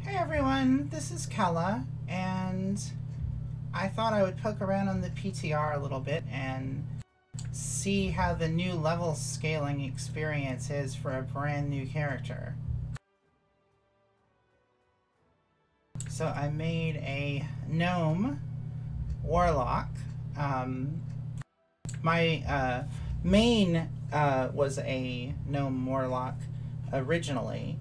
Hey everyone, this is Kela, and I thought I would poke around on the PTR a little bit and see how the new level scaling experience is for a brand new character. So I made a gnome warlock. My main was a gnome warlock originally.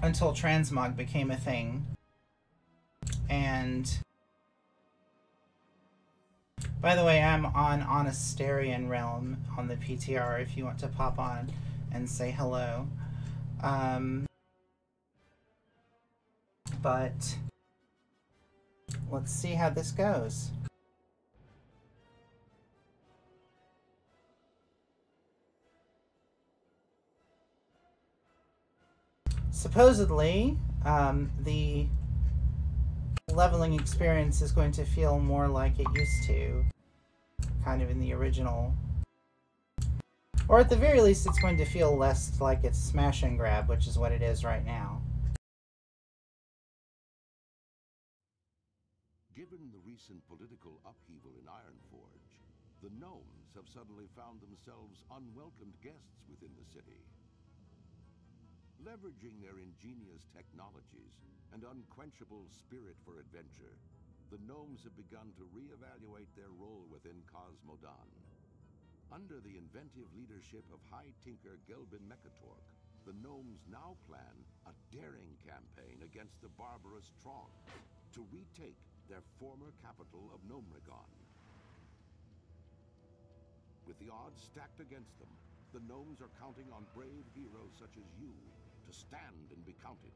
Until transmog became a thing. And by the way, I'm on Asterian Realm on the PTR if you want to pop on and say hello. But let's see how this goes. Supposedly, the leveling experience is going to feel more like it used to, kind of in the original. Or at the very least, it's going to feel less like it's smash and grab, which is what it is right now. Given the recent political upheaval in Ironforge, the gnomes have suddenly found themselves unwelcomed guests within the city. Leveraging their ingenious technologies and unquenchable spirit for adventure, the gnomes have begun to reevaluate their role within Cosmodan. Under the inventive leadership of High Tinker Gelbin Mechatork, the gnomes now plan a daring campaign against the barbarous Trongs to retake their former capital of Gnomregon. With the odds stacked against them, the gnomes are counting on brave heroes such as you to stand and be counted.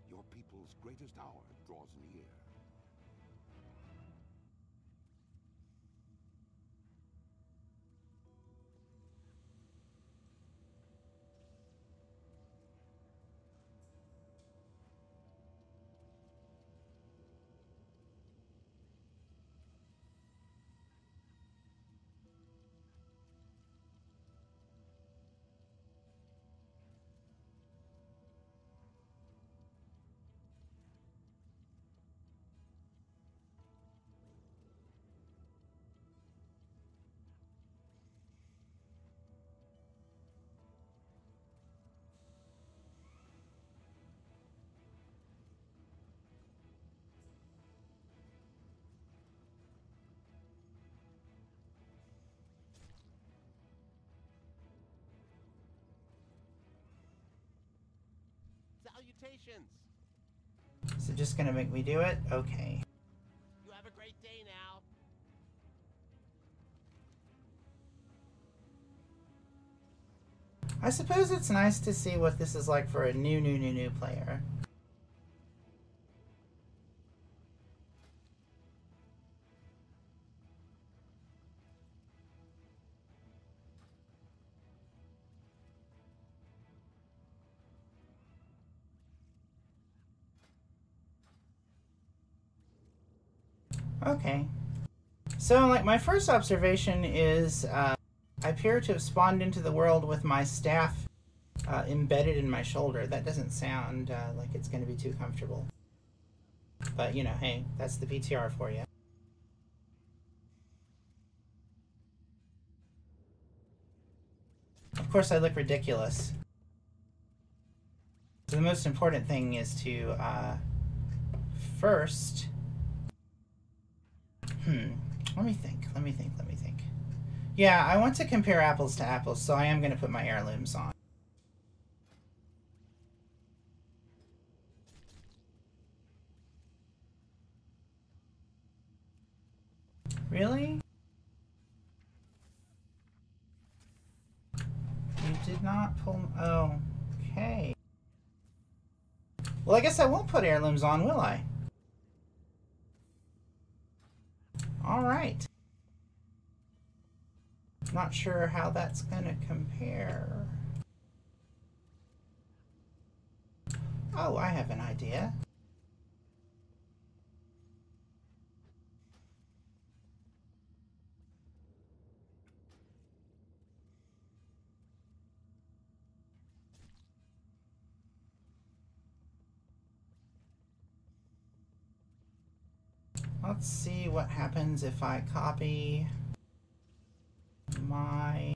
Your people's greatest hour draws near. Salutations! Is it just gonna make me do it? Okay. You have a great day now. I suppose it's nice to see what this is like for a new player. Okay. So, like, my first observation is I appear to have spawned into the world with my staff embedded in my shoulder. That doesn't sound like it's going to be too comfortable. But, you know, hey, that's the PTR for you. Of course, I look ridiculous. So the most important thing is to first... Let me think. Yeah, I want to compare apples to apples, so I am going to put my heirlooms on. Really? You did not pull... Oh, okay. Well, I guess I won't put heirlooms on, will I? Alright. Not sure how that's going to compare. Oh, I have an idea. Let's see what happens if I copy my...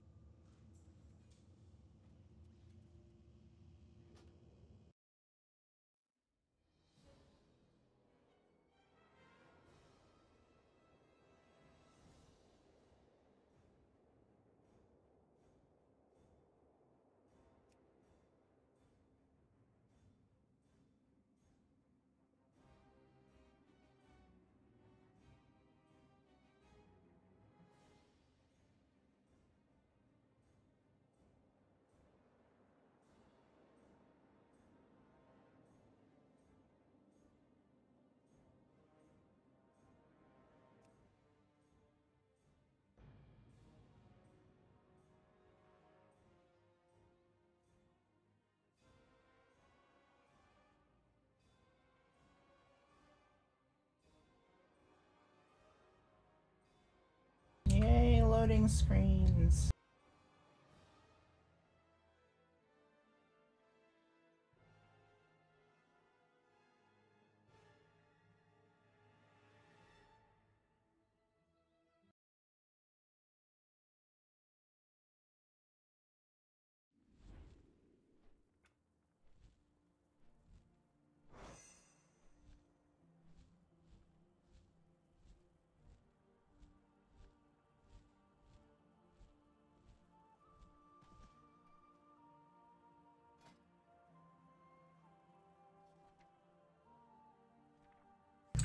Yay, loading screens.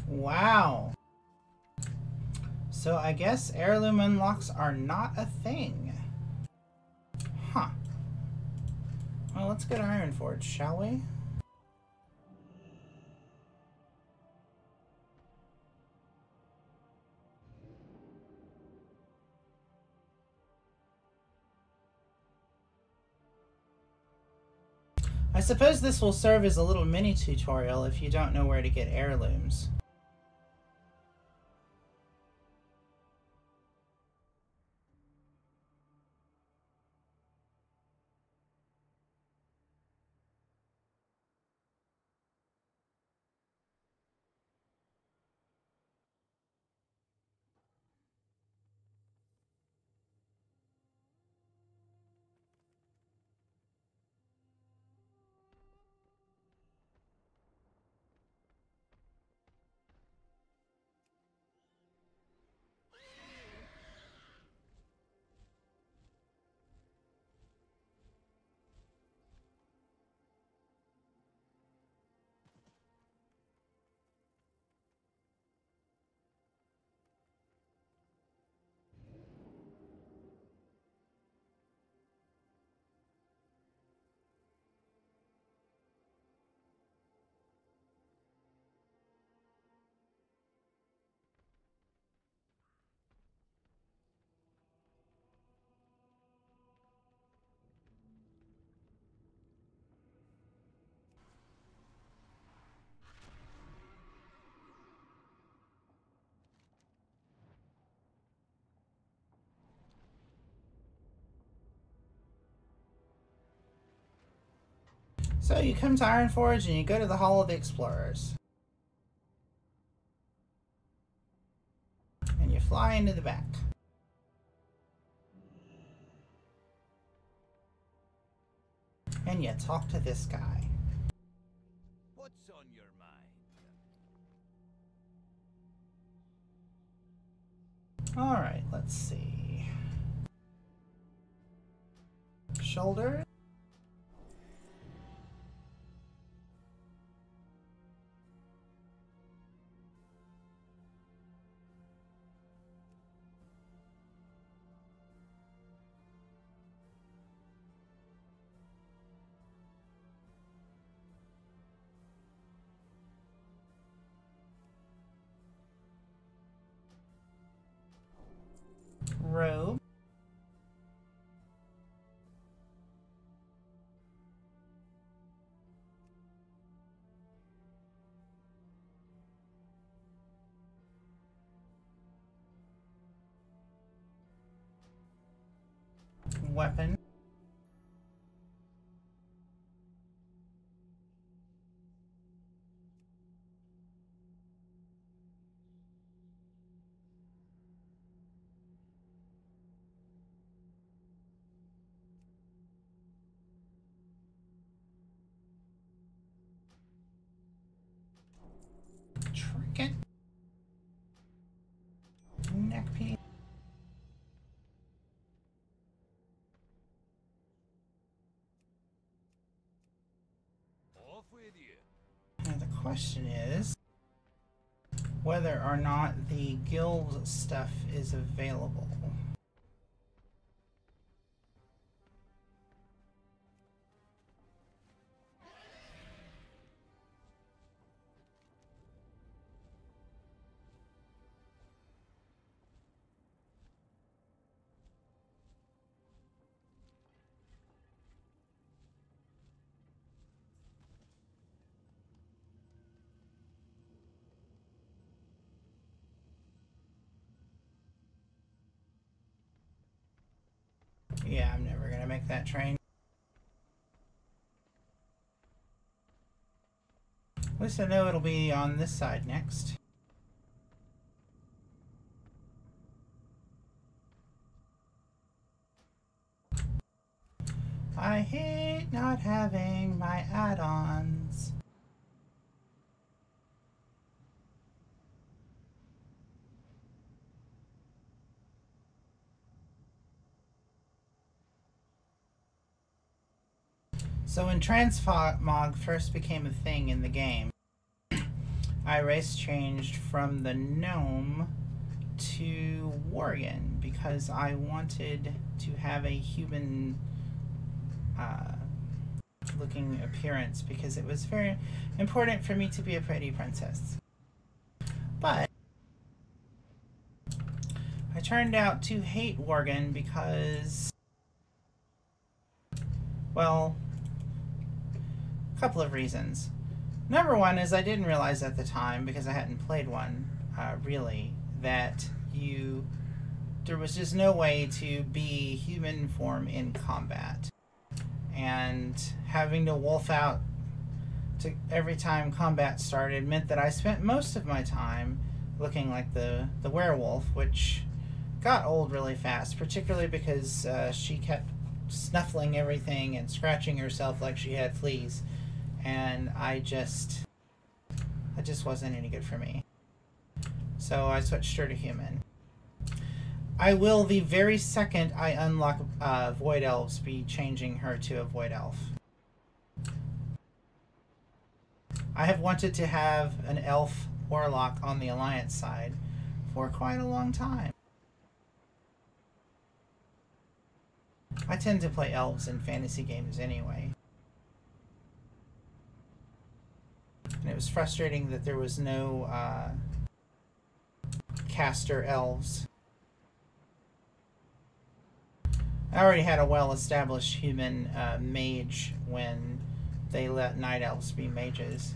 Wow. So I guess heirloom unlocks are not a thing. Huh. Well, let's go to Ironforge, shall we? I suppose this will serve as a little mini tutorial if you don't know where to get heirlooms. So you come to Ironforge and you go to the Hall of the Explorers. And you fly into the back. And you talk to this guy. What's on your mind? Alright, let's see. Shoulder. Robe. Weapon. Trinket. Neck piece. Off with you. Now the question is whether or not the guild stuff is available. Yeah, I'm never gonna make that train. At least I know it'll be on this side next. I hate not having my add-ons. So when transmog first became a thing in the game, I race changed from the gnome to Worgen because I wanted to have a human looking appearance because it was very important for me to be a pretty princess. But I turned out to hate Worgen because, well, a couple of reasons. Number one is I didn't realize at the time, because I hadn't played one really, that there was just no way to be human form in combat. And having to wolf out to every time combat started meant that I spent most of my time looking like the werewolf, which got old really fast, particularly because she kept snuffling everything and scratching herself like she had fleas. And it just wasn't any good for me. So I switched her to human. I will, the very second I unlock Void Elves, be changing her to a Void Elf. I have wanted to have an elf warlock on the Alliance side for quite a long time. I tend to play elves in fantasy games anyway. And it was frustrating that there was no caster elves. I already had a well-established human mage when they let night elves be mages.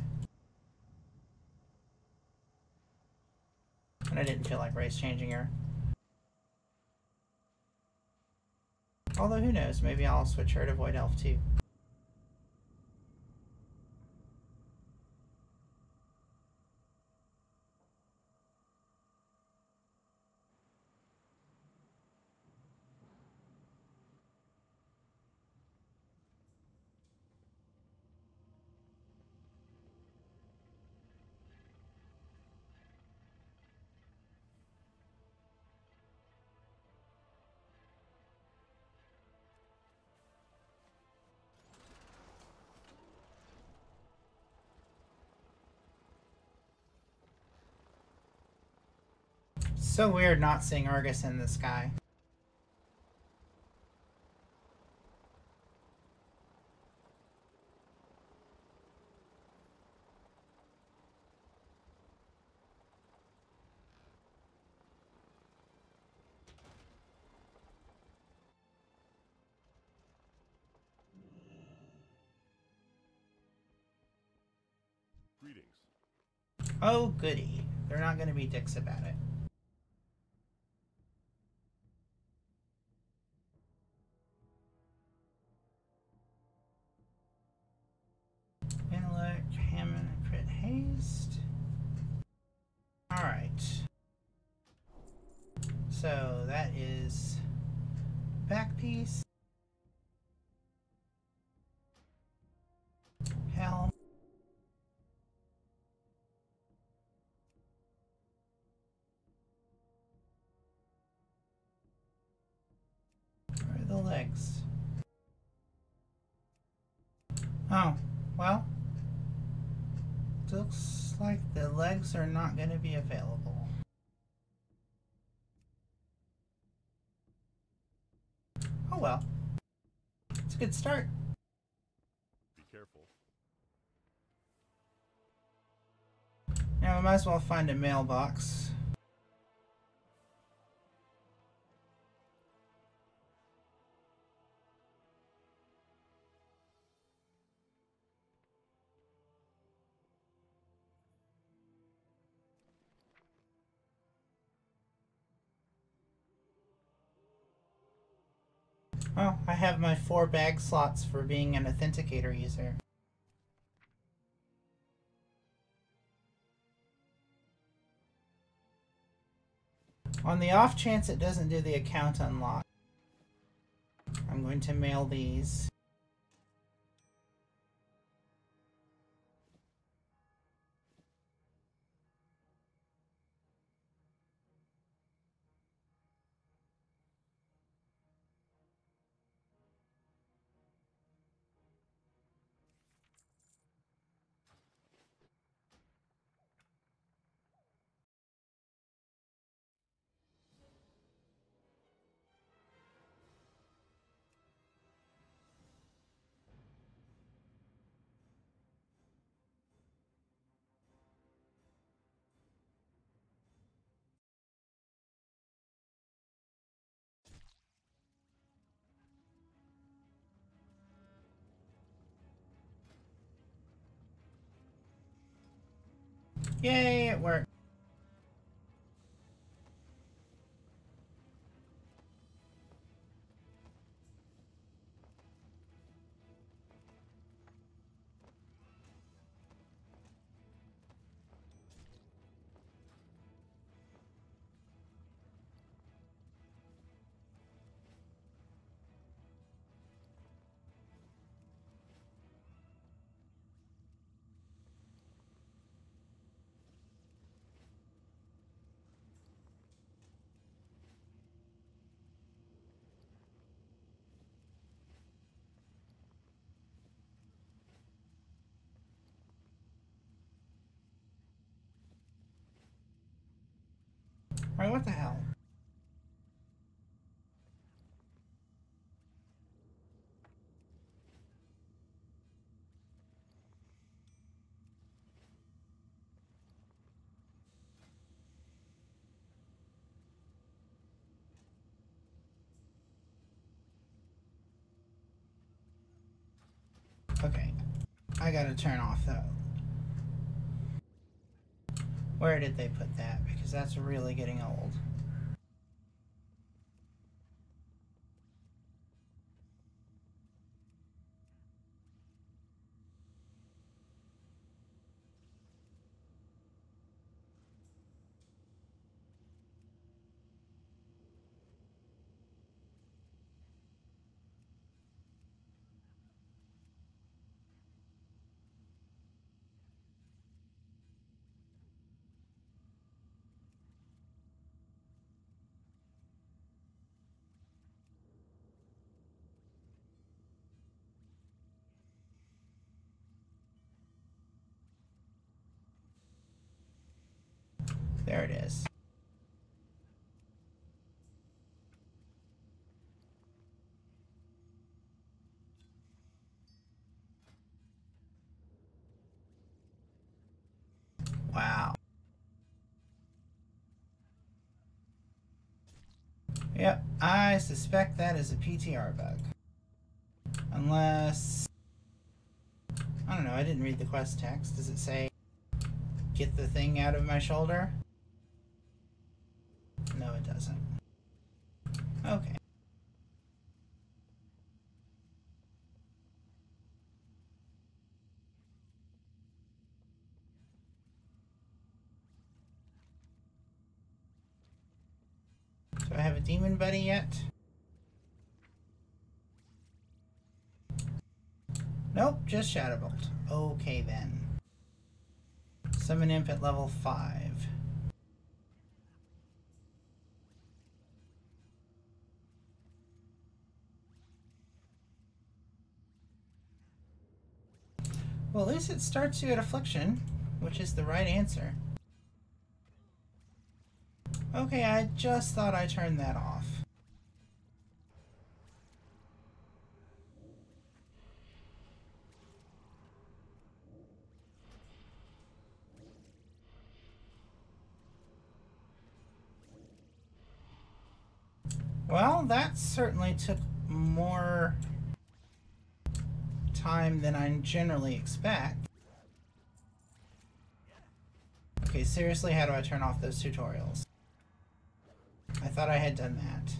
And I didn't feel like race changing her. Although who knows, maybe I'll switch her to Void Elf too. So weird not seeing Argus in the sky. Greetings. Oh goody. They're not going to be dicks about it. Intellect, Hammond, and crit haste. Alright. So that is back piece. Helm. legs. Oh, well, looks like the legs are not going to be available. Oh well, it's a good start. Be careful. Now we might as well find a mailbox. Oh, I have my 4 bag slots for being an authenticator user. On the off chance it doesn't do the account unlock, I'm going to mail these. Yay, it worked. Alright, what the hell? Okay, I gotta turn off that. Where did they put that? Because that's really getting old. There it is. Wow. Yep, I suspect that is a PTR bug. Unless... I don't know, I didn't read the quest text. Does it say, get the thing out of my shoulder? No, it doesn't. Okay. Do I have a demon buddy yet? Nope, just Shadowbolt. Okay then. Summon Imp at level 5. Well, at least it starts you at affliction, which is the right answer. Okay, I just thought I turned that off. Well, that certainly took more time than I generally expect. Okay, seriously, how do I turn off those tutorials? I thought I had done that.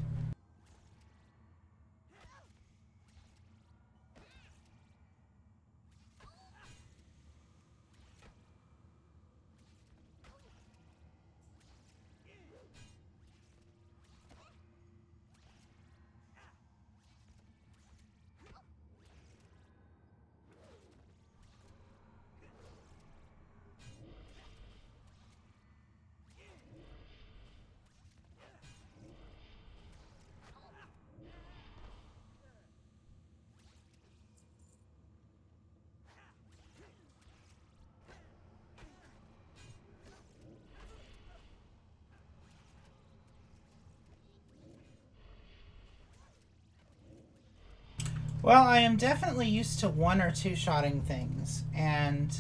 Well, I am definitely used to one or two shotting things, and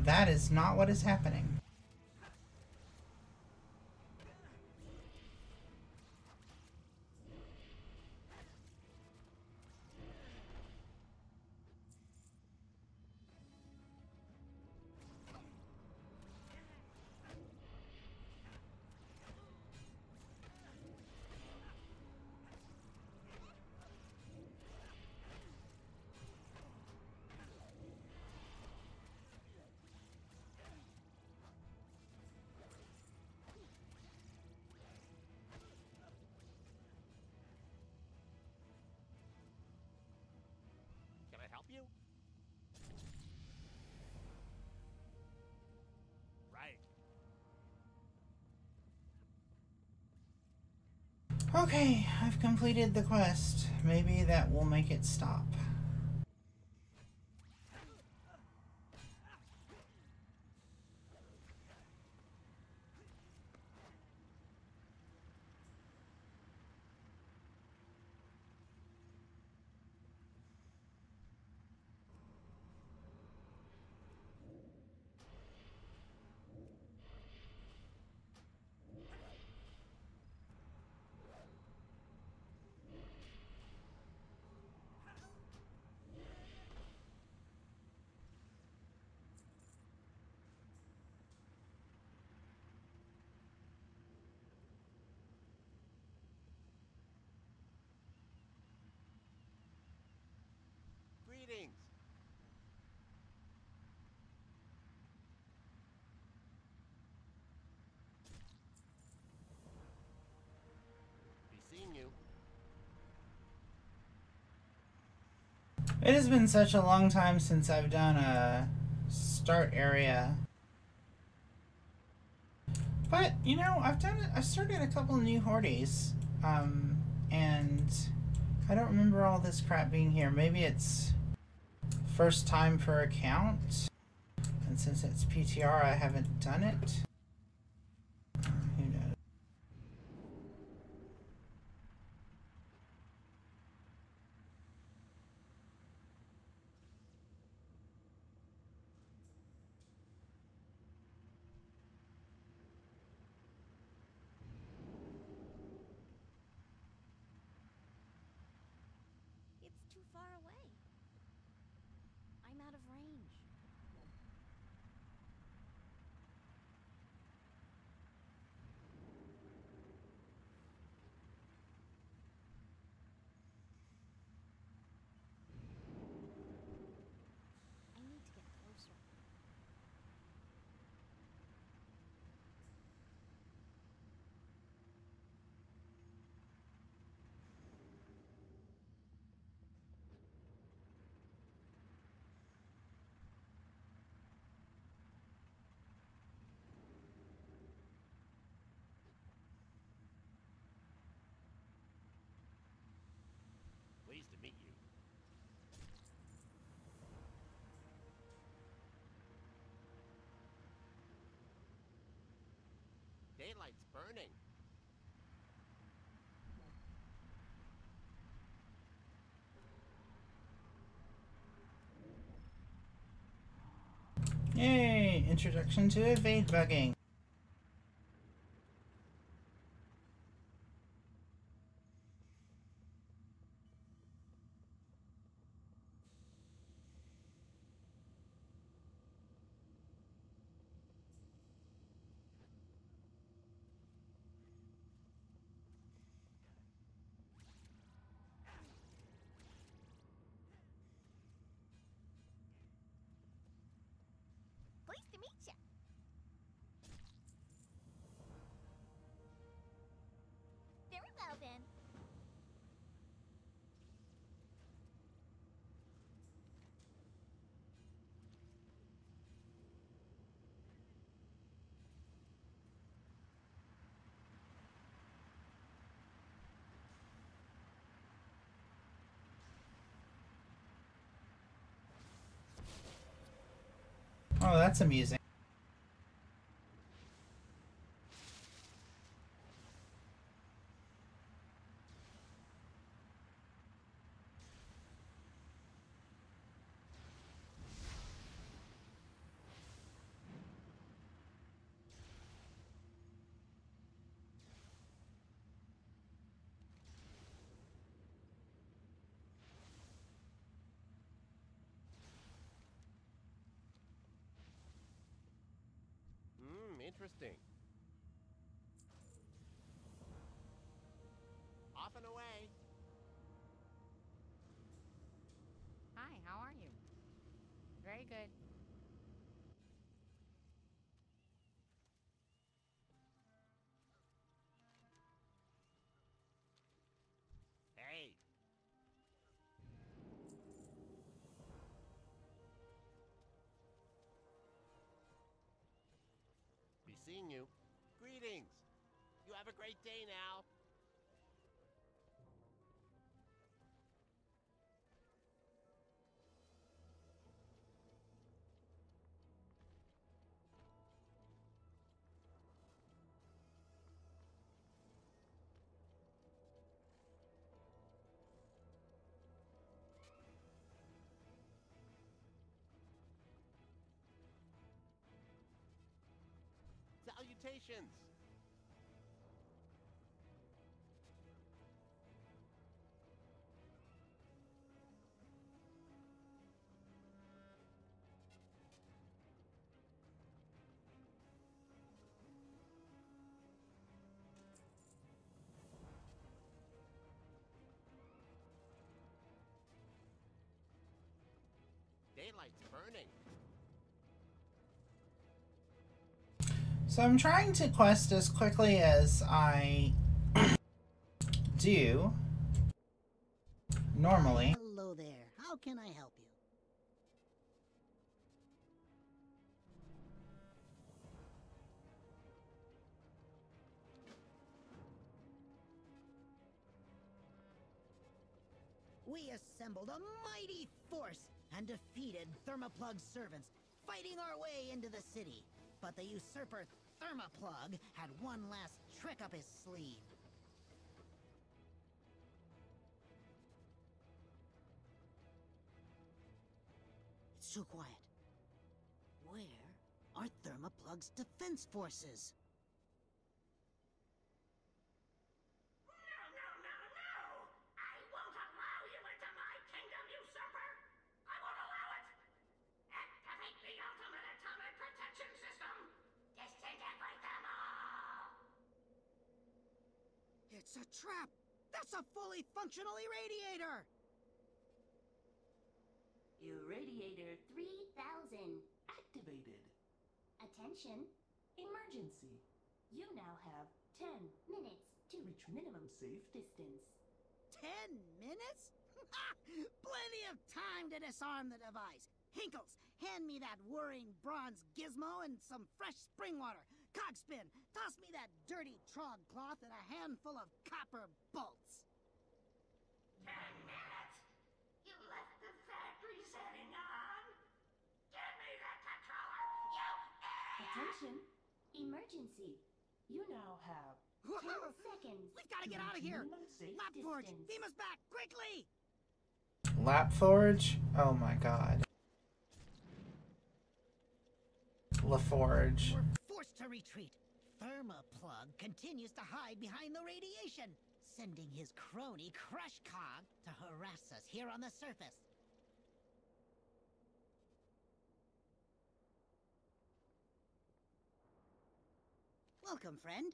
that is not what is happening. Can I help you? Right. Okay, I've completed the quest. Maybe that will make it stop. Greetings. Be seeing you. It has been such a long time since I've done a start area. But, you know, I've started a couple new hordes, and I don't remember all this crap being here. Maybe it's first time per account, and since it's PTR, I haven't done it. Who knows? It's too far away. I'm out of range. Daylight's burning. Yay! Introduction to evade bugging. Pleased to meet ya. Very well then. Oh, that's amusing. Interesting. Off and away. Hi, how are you? Very good. Hey. Be seeing you. Greetings. You have a great day now. Salutations. Daylight's burning. So I'm trying to quest as quickly as I do normally. Hello there. How can I help you? We assembled a mighty force and defeated Thermoplug's servants, fighting our way into the city. But the usurper Thermoplug had one last trick up his sleeve. It's too quiet. Where are Thermoplug's defense forces? It's a trap! That's a fully functional irradiator! Irradiator 3000 activated. Attention, emergency. You now have 10 minutes to reach minimum safe distance. 10 minutes? Plenty of time to disarm the device. Hinkles, hand me that whirring bronze gizmo and some fresh spring water. Cogspin, toss me that dirty trog cloth and a handful of copper bolts. 10 minutes? You left the factory setting on? Give me that controller, you idiot! Attention, emergency. You now have 10 seconds. We've got to get out of here! Minimum safe Lapforge, distance. beam us back, quickly! Lapforge? Oh my god. LaForge. We're forced to retreat. Thermoplug continues to hide behind the radiation, sending his crony Crush Cog to harass us here on the surface. Welcome, friend.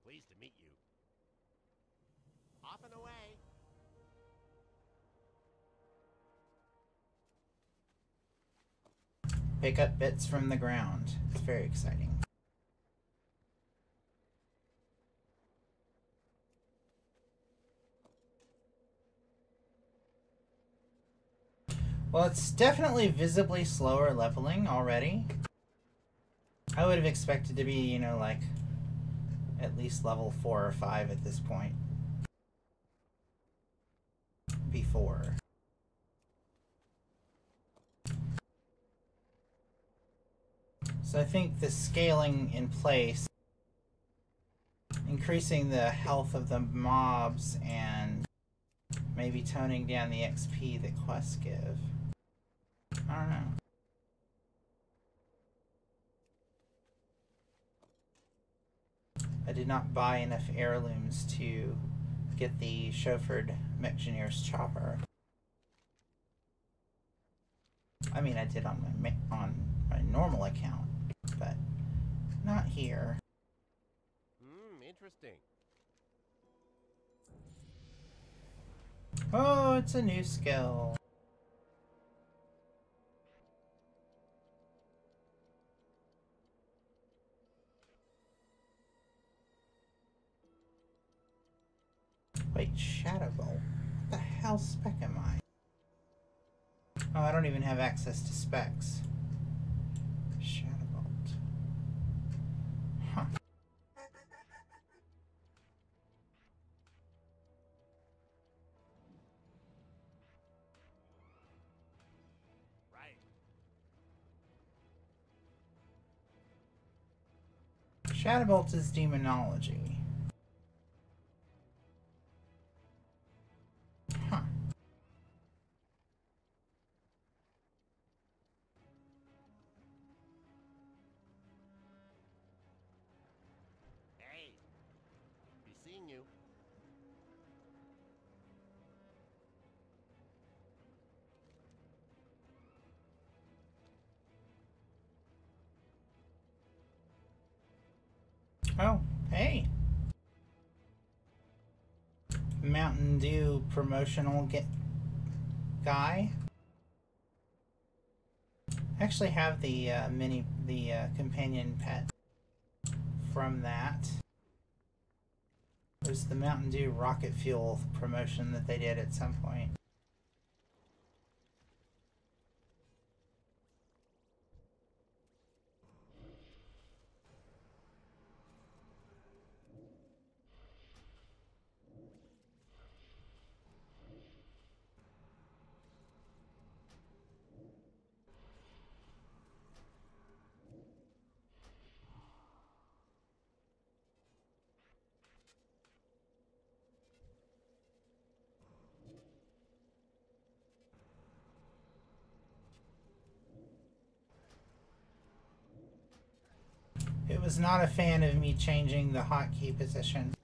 Pleased to meet you. Off and away. Pick up bits from the ground. It's very exciting. Well, it's definitely visibly slower leveling already. I would have expected to be, you know, like at least level 4 or 5 at this point. Before. So I think the scaling in place, increasing the health of the mobs and maybe toning down the XP that quests give. I don't know. I did not buy enough heirlooms to get the chauffeured Mechgineer's chopper. I mean, I did on my normal account, but not here. Interesting. Oh, it's a new skill. Wait, Shadow Bolt? What the hell spec am I? Oh, I don't even have access to specs. Shadow Bolt. Huh. Right. Shadow Bolt is demonology. Huh. Hey. Be seeing you. Oh, hey. Mountain Dew promotional guy. I actually have the companion pet from that. It was the Mountain Dew rocket fuel promotion that they did at some point. It was not a fan of me changing the hotkey position.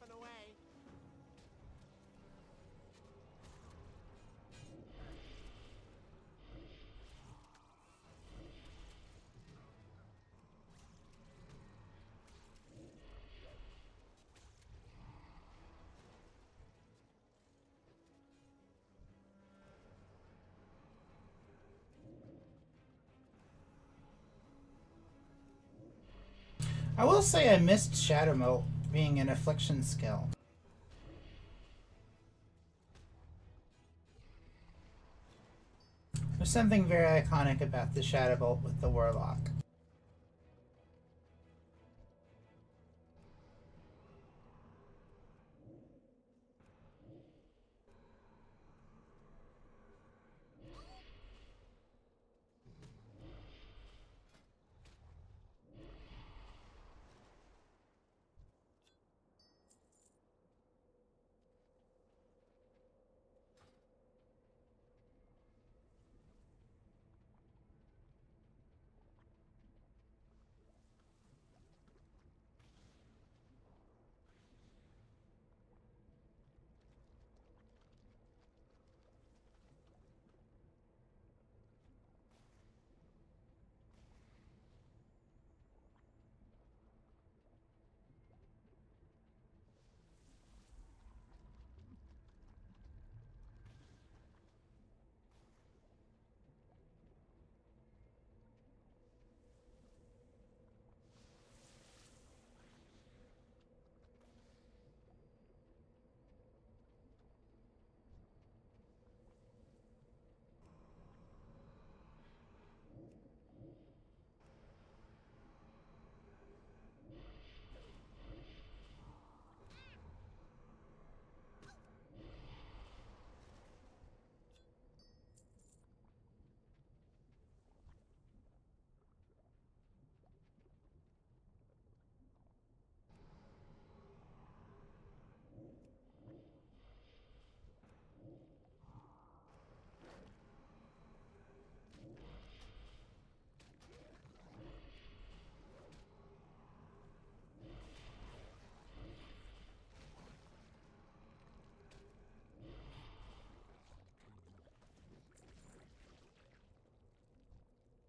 and away. I will say I missed Shadow Melt being an affliction skill. There's something very iconic about the Shadow Bolt with the warlock.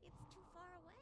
It's too far away.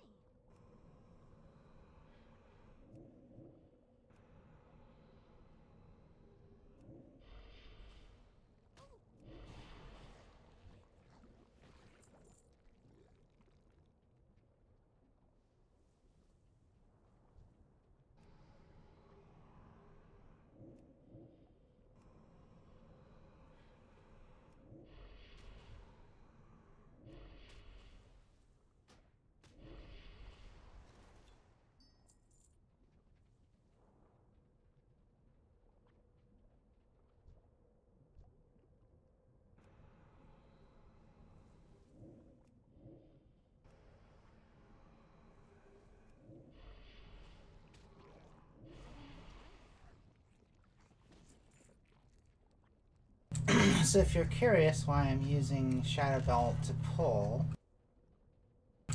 So if you're curious why I'm using Shadow Belt to pull,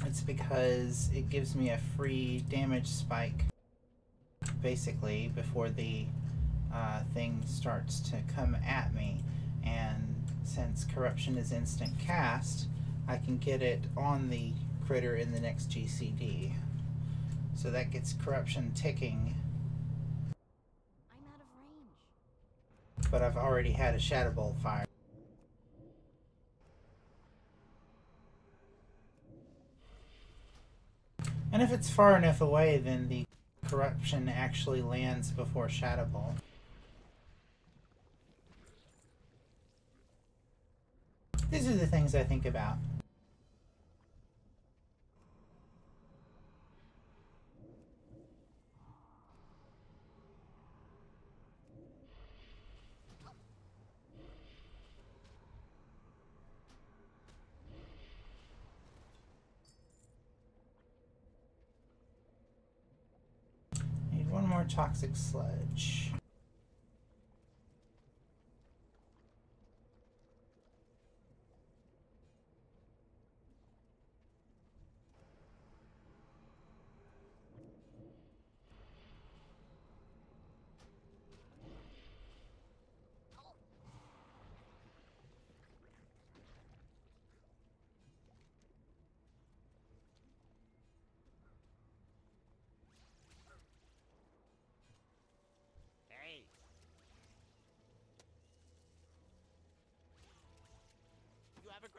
it's because it gives me a free damage spike, basically, before the thing starts to come at me. And since Corruption is instant cast, I can get it on the critter in the next GCD. So that gets Corruption ticking. I'm out of range. But I've already had a Shadow Bolt fire. And if it's far enough away, then the Corruption actually lands before Shadow Bolt. These are the things I think about. Need one more toxic sludge.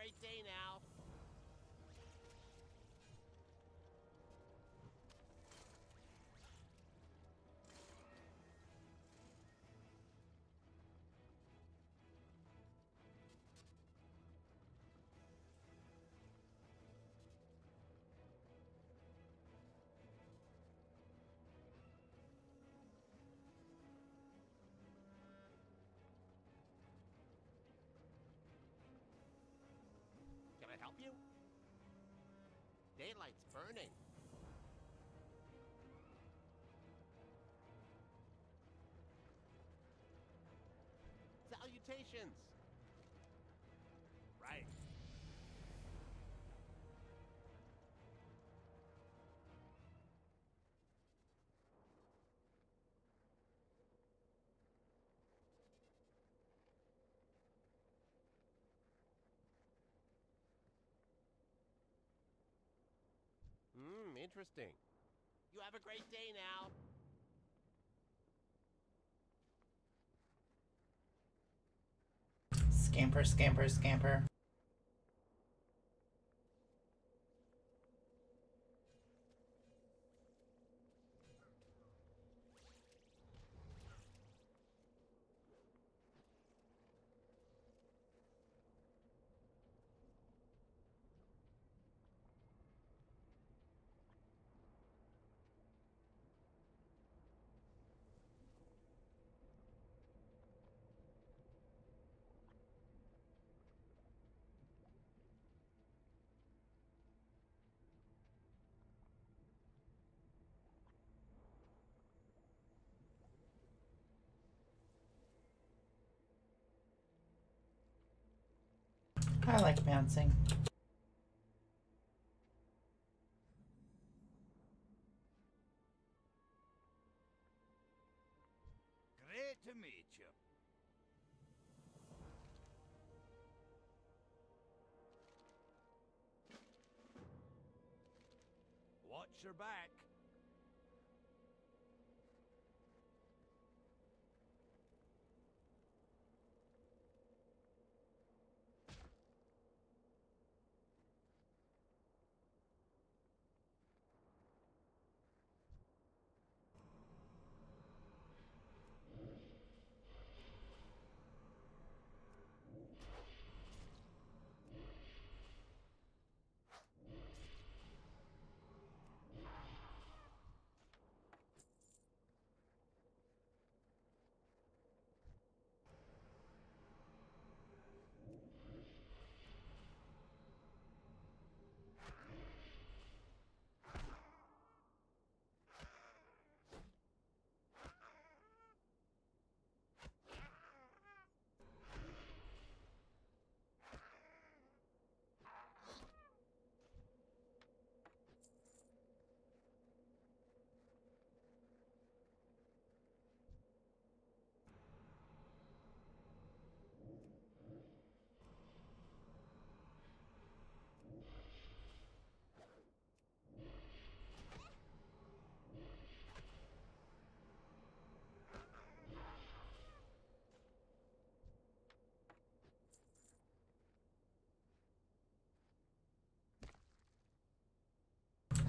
great day now. Can I help you? Daylight's burning. Salutations! Right. Interesting. You have a great day now. Scamper, scamper, scamper. I like bouncing. Great to meet you. Watch your back.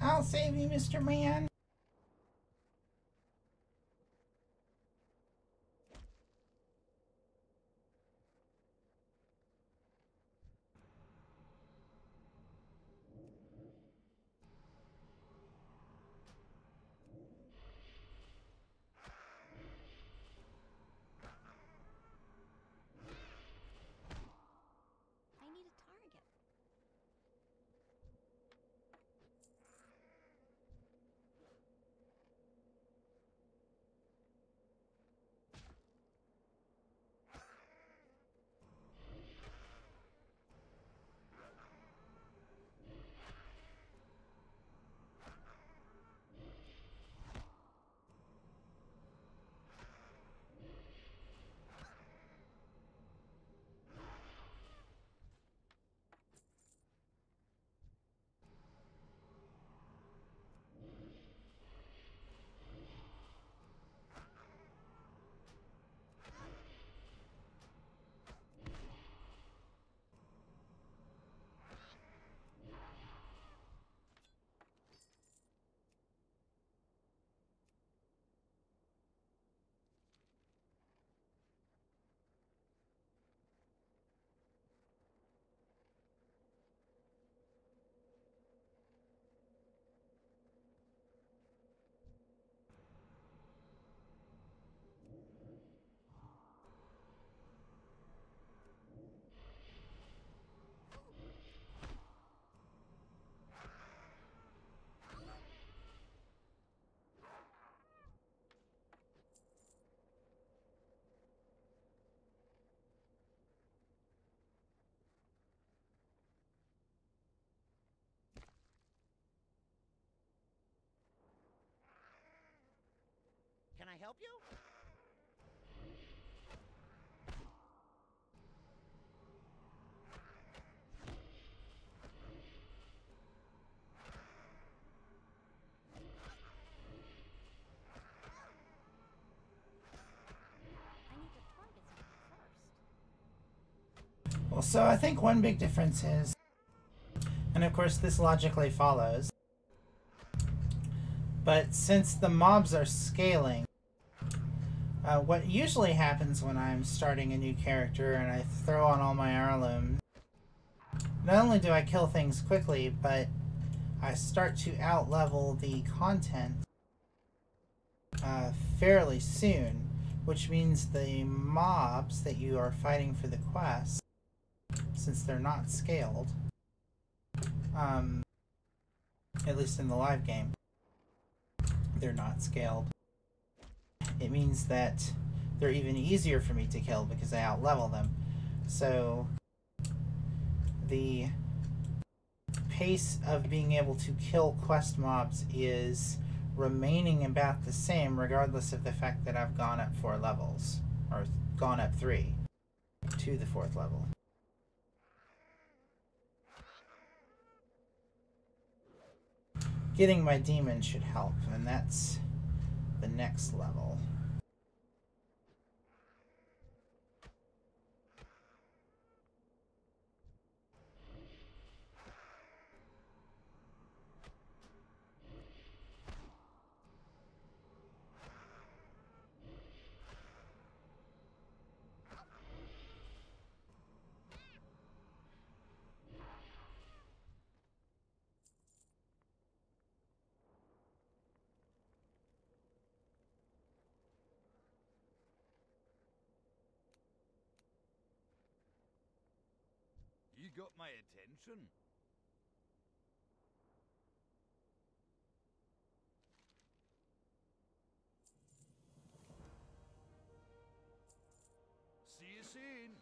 I'll save you, Mr. Man. I need a target. help you? I need to target something first. Well, so I think one big difference is, and of course this logically follows, but since the mobs are scaling, what usually happens when I'm starting a new character and I throw on all my heirlooms, not only do I kill things quickly, but I start to out-level the content fairly soon, which means the mobs that you are fighting for the quest, since they're not scaled, at least in the live game, they're not scaled. It means that they're even easier for me to kill because I out-level them. So the pace of being able to kill quest mobs is remaining about the same regardless of the fact that I've gone up 4 levels, or gone up 3 to the 4th level. Getting my demon should help, and that's the next level. You got my attention. See you soon.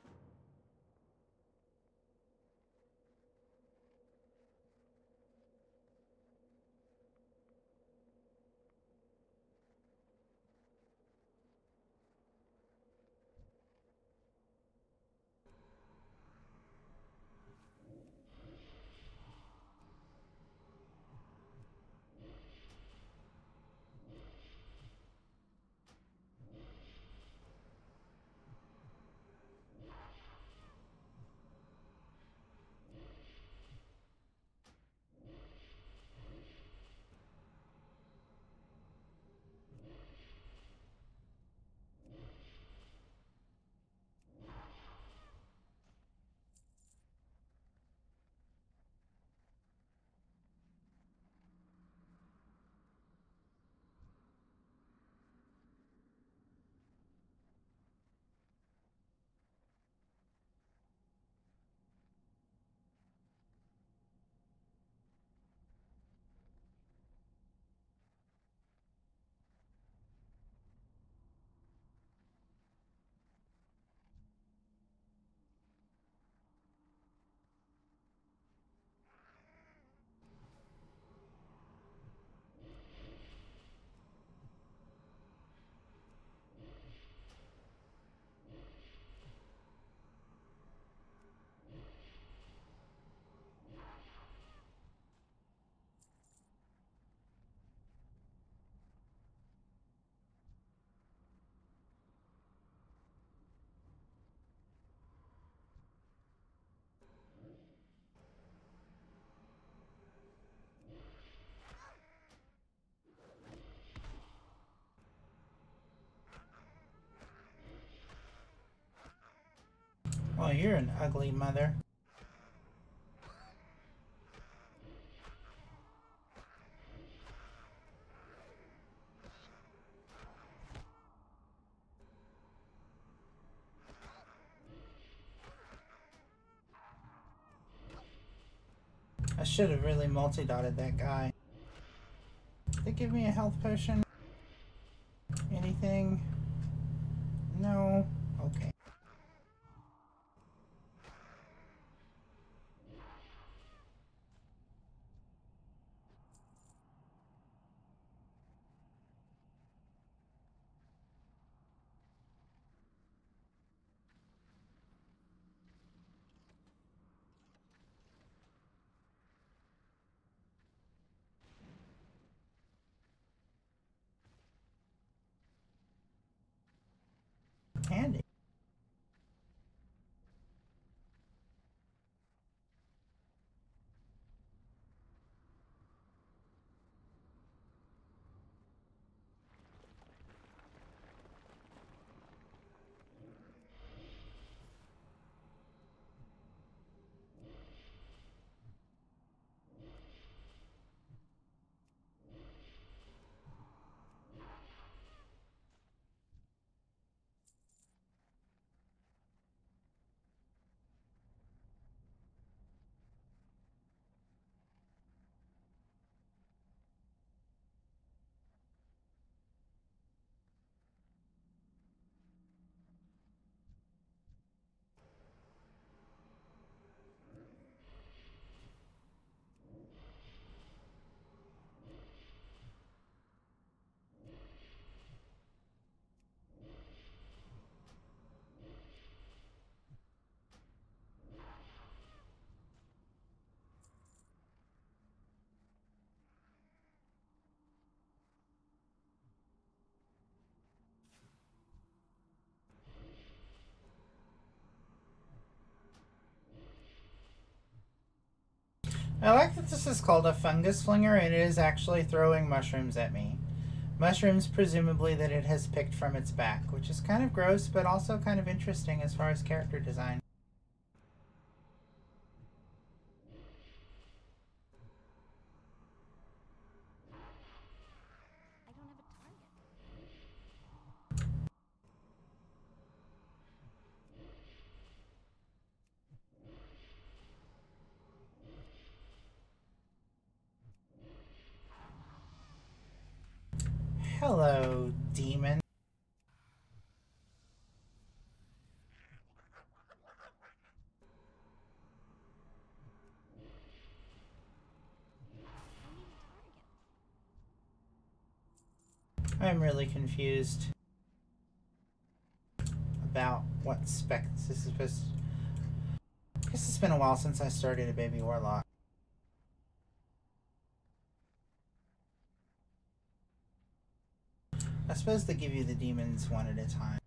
Oh, you're an ugly mother. I should have really multi-dotted that guy. Did they give me a health potion? Anything? No? Okay. I like that this is called a fungus flinger and it is actually throwing mushrooms at me. Mushrooms presumably that it has picked from its back, which is kind of gross but also kind of interesting as far as character design. I don't have a target. Hello, demon. I'm really confused about what spec this is supposed to... I guess it's been a while since I started a baby warlock. I suppose they give you the demons one at a time.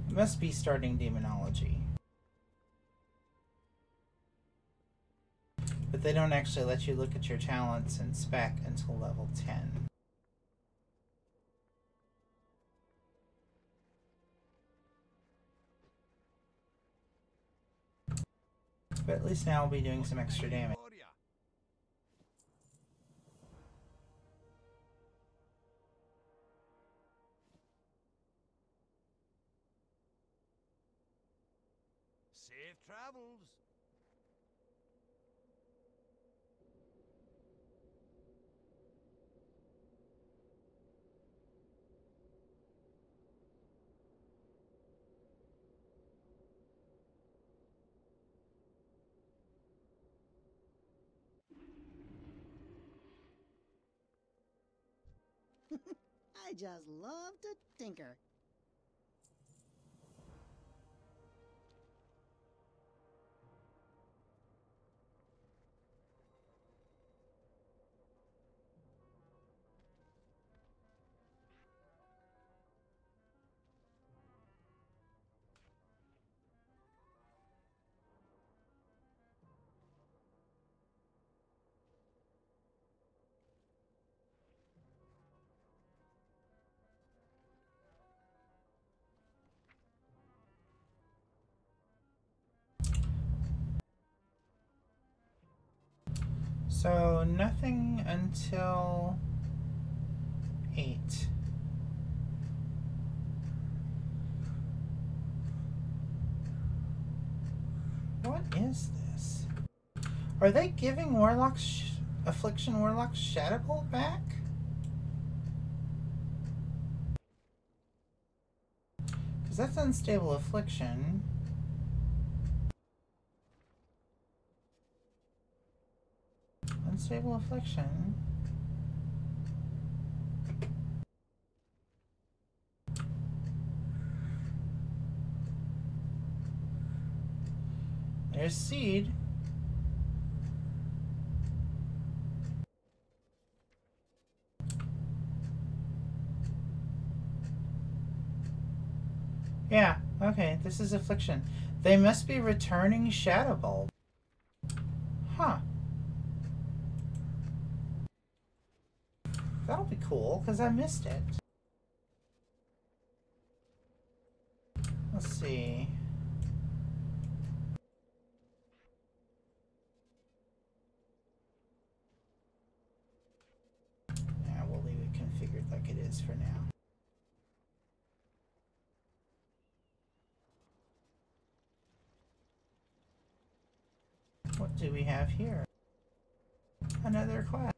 It must be starting demonology. But they don't actually let you look at your talents and spec until level 10. But at least now I'll be doing some extra damage. Safe travels. I just love to tinker. So nothing until 8. What is this? Are they giving Warlock's Affliction Warlock's Shadow Bolt back? Because that's Unstable Affliction. Unstable Affliction. There's Seed. Yeah, okay, this is Affliction. They must be returning Shadow Bolt. Huh. That'll be cool, because I missed it. Let's see. Yeah, we'll leave it configured like it is for now. What do we have here? Another class.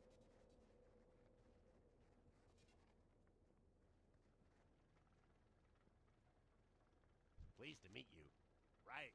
Pleased to meet you. Right.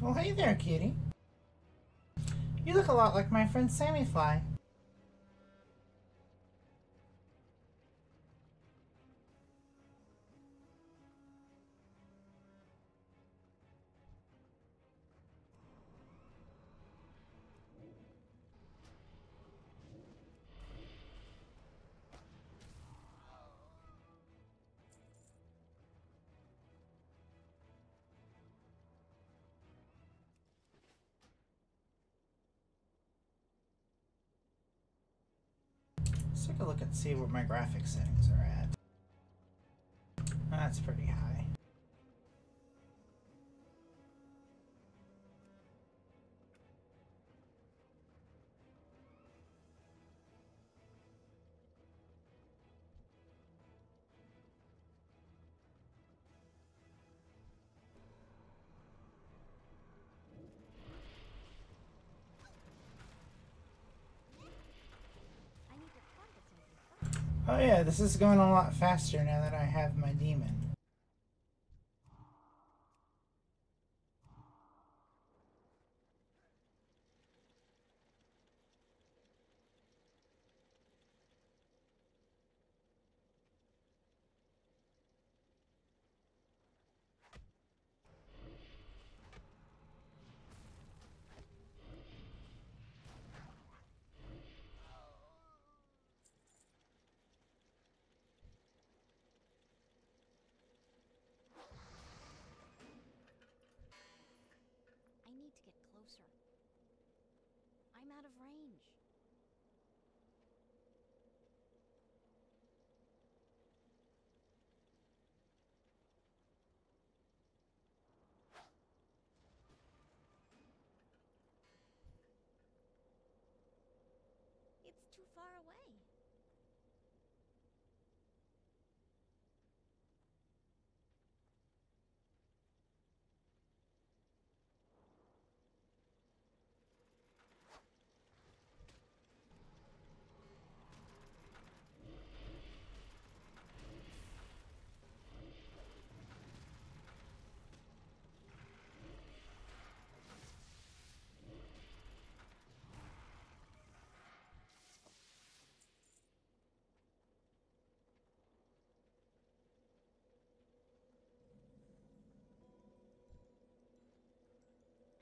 Well, hey there, kitty. You look a lot like my friend Sammy Fly. Let's take a look and see what my graphic settings are at. That's pretty high. I need to target something first. Oh yeah, this is going a lot faster now that I have my demon. I need to get closer. I'm out of range. It's too far away.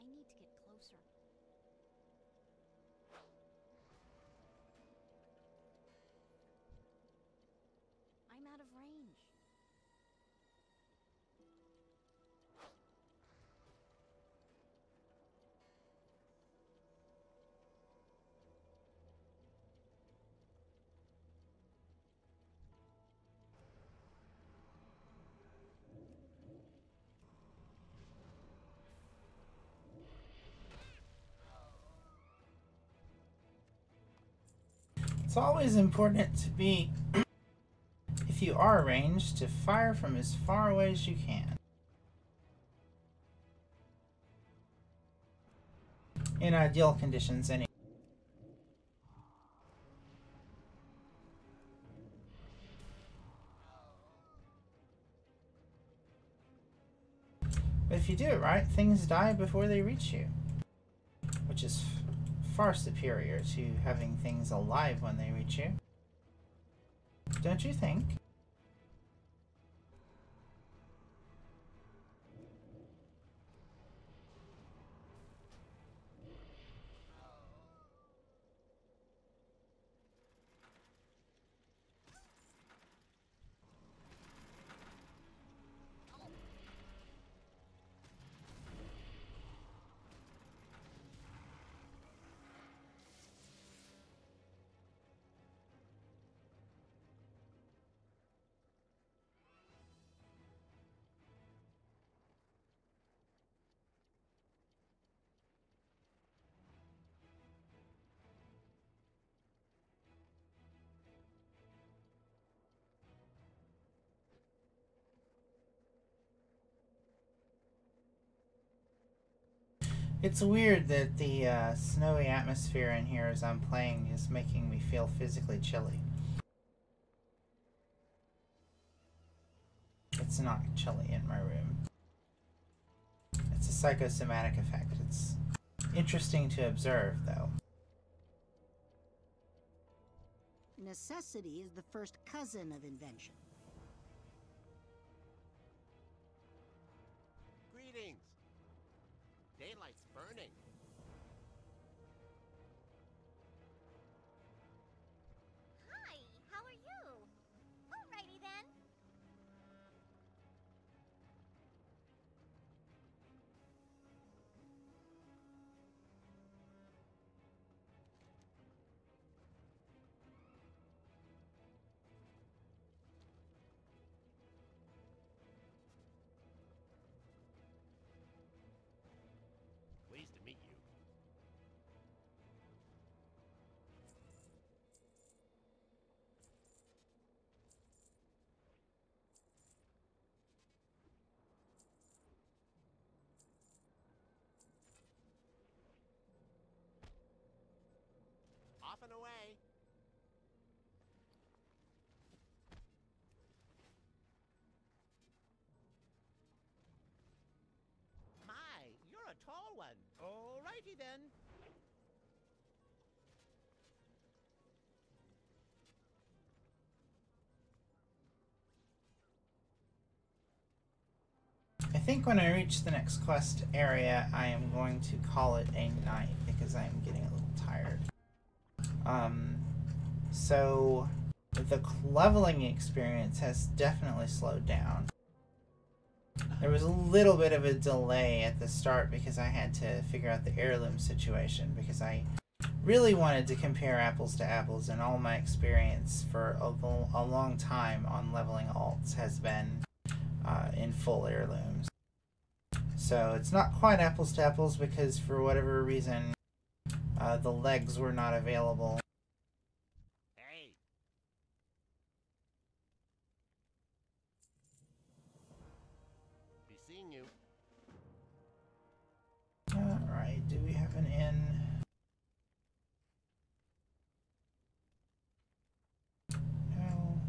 I need to get closer. I'm out of range. It's always important to be, if you are ranged, to fire from as far away as you can. In ideal conditions, anyway. But if you do it right, things die before they reach you, which is far superior to having things alive when they reach you. Don't you think? It's weird that the snowy atmosphere in here as I'm playing is making me feel physically chilly. It's not chilly in my room. It's a psychosomatic effect. It's interesting to observe, though. Necessity is the first cousin of invention. Greetings. Daylight's burning. Hi, how are you? Alrighty then. Pleased to meet you. Off and away. My, you're a tall one. Alrighty then. I think when I reach the next quest area, I am going to call it a night because I am getting a little tired. So the leveling experience has definitely slowed down. There was a little bit of a delay at the start because I had to figure out the heirloom situation, because I really wanted to compare apples to apples, and all my experience for a long time on leveling alts has been in full heirlooms. So it's not quite apples to apples because for whatever reason the legs were not available. Hey. Be seeing you. Alright, do we have an inn? No.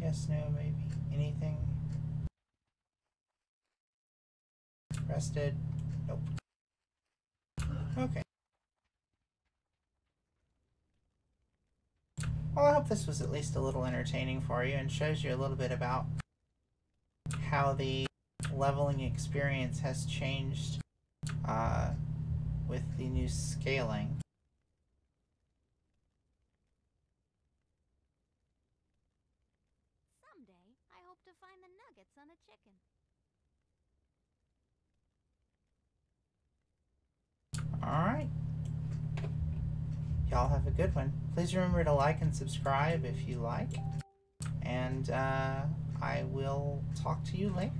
Yes, no, maybe. Anything? Rested? Nope. Okay. Well, I hope this was at least a little entertaining for you and shows you a little bit about how the leveling experience has changed with the new scaling. Someday, I hope to find the nuggets on a chicken. Alright. Y'all have a good one. Please remember to like and subscribe if you like. And I will talk to you later.